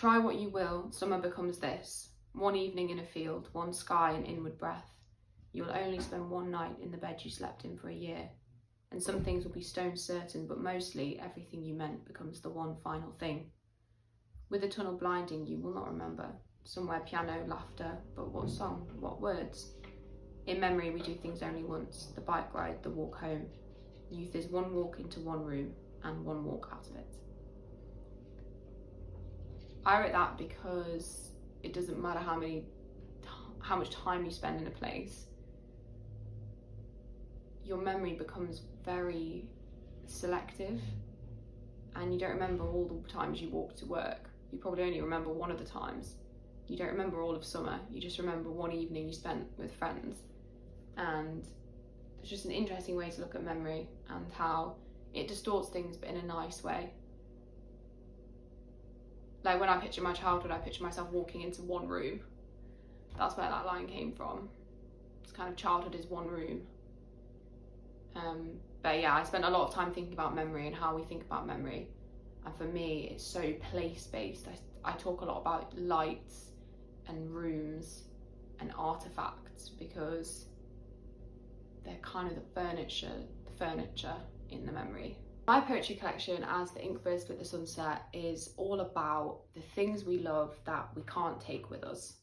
Try what you will, summer becomes this. One evening in a field, one sky and inward breath. You will only spend one night in the bed you slept in for a year. And some things will be stone certain, but mostly everything you meant becomes the one final thing. With the tunnel blinding, you will not remember. Somewhere piano, laughter, but what song, what words? In memory, we do things only once. The bike ride, the walk home. Youth is one walk into one room and one walk out of it. I wrote that because it doesn't matter how much time you spend in a place. Your memory becomes very selective, and you don't remember all the times you walked to work. You probably only remember one of the times. You don't remember all of summer. You just remember one evening you spent with friends. And it's just an interesting way to look at memory and how it distorts things, but in a nice way. Like when I picture my childhood, I picture myself walking into one room. That's where that line came from. It's kind of childhood is one room. But yeah, I spent a lot of time thinking about memory and how we think about memory. And for me, it's so place-based. I talk a lot about lights and rooms and artifacts because they're kind of the furniture in the memory. My poetry collection, As the Inkbird Split the Sunset, is all about the things we love that we can't take with us.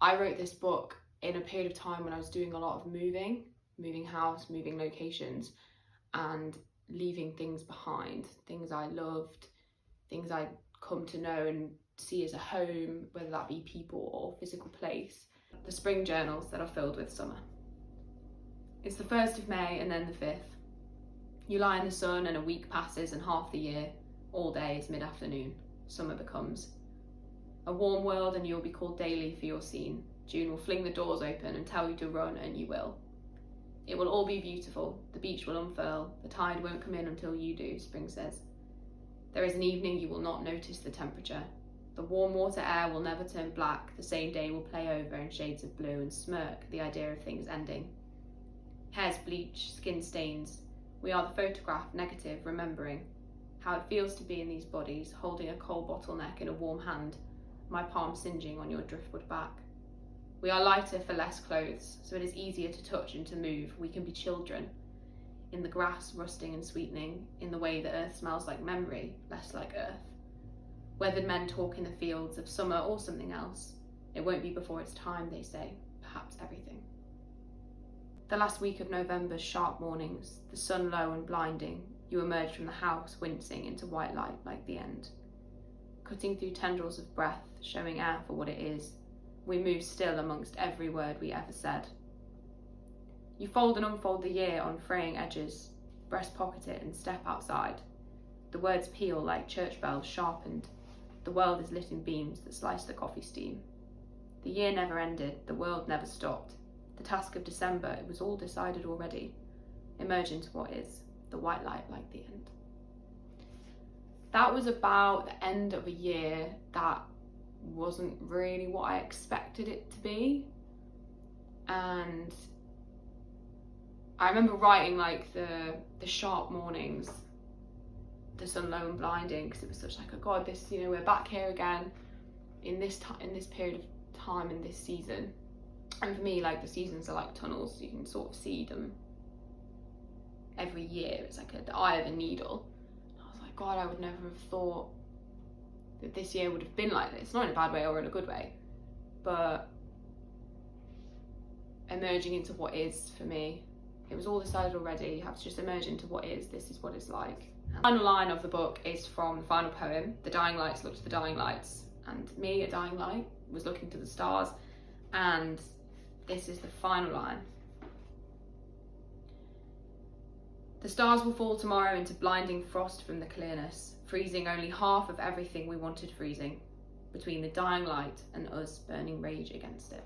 I wrote this book in a period of time when I was doing a lot of moving house, moving locations, and leaving things behind, things I loved, things I'd come to know and see as a home, whether that be people or physical place. The spring journals that are filled with summer. It's the 1st of May and then the 5th. You lie in the sun and a week passes and half the year, all day is mid-afternoon. Summer becomes a warm world and you'll be called daily for your scene. June will fling the doors open and tell you to run, and you will. It will all be beautiful. The beach will unfurl. The tide won't come in until you do, spring says. There is an evening you will not notice the temperature. The warm water air will never turn black. The same day will play over in shades of blue and smirk at the idea of things ending. Hairs bleach, skin stains. We are the photograph negative, remembering how it feels to be in these bodies, holding a cold bottleneck in a warm hand, my palm singeing on your driftwood back. We are lighter for less clothes, so it is easier to touch and to move. We can be children. In the grass, rusting and sweetening, in the way the earth smells like memory, less like earth. Weathered men talk in the fields of summer or something else. It won't be before it's time, they say, perhaps everything. The last week of November's sharp mornings, the sun low and blinding, you emerge from the house, wincing into white light like the end. Cutting through tendrils of breath, showing air for what it is, we move still amongst every word we ever said. You fold and unfold the year on fraying edges, breast pocket it and step outside. The words peal like church bells sharpened. The world is lit in beams that slice the coffee steam. The year never ended, the world never stopped. The task of December, it was all decided already. Emerge into what is, the white light like the end. That was about the end of a year that wasn't really what I expected it to be. And I remember writing like the sharp mornings, the sun low and blinding, because it was such like, oh God, this, we're back here again in this period of time in this season. And for me, like the seasons are like tunnels, you can sort of see them every year. It's like the eye of a needle. And I was like, God, I would never have thought that this year would have been like this, not in a bad way or in a good way, but emerging into what is for me. It was all decided already. You have to just emerge into what is. This is what it's like. The final line of the book is from the final poem. The dying lights looked to the dying lights, and me, a dying light, was looking to the stars. And this is the final line. The stars will fall tomorrow into blinding frost from the clearness, freezing only half of everything we wanted freezing, between the dying light and us burning rage against it.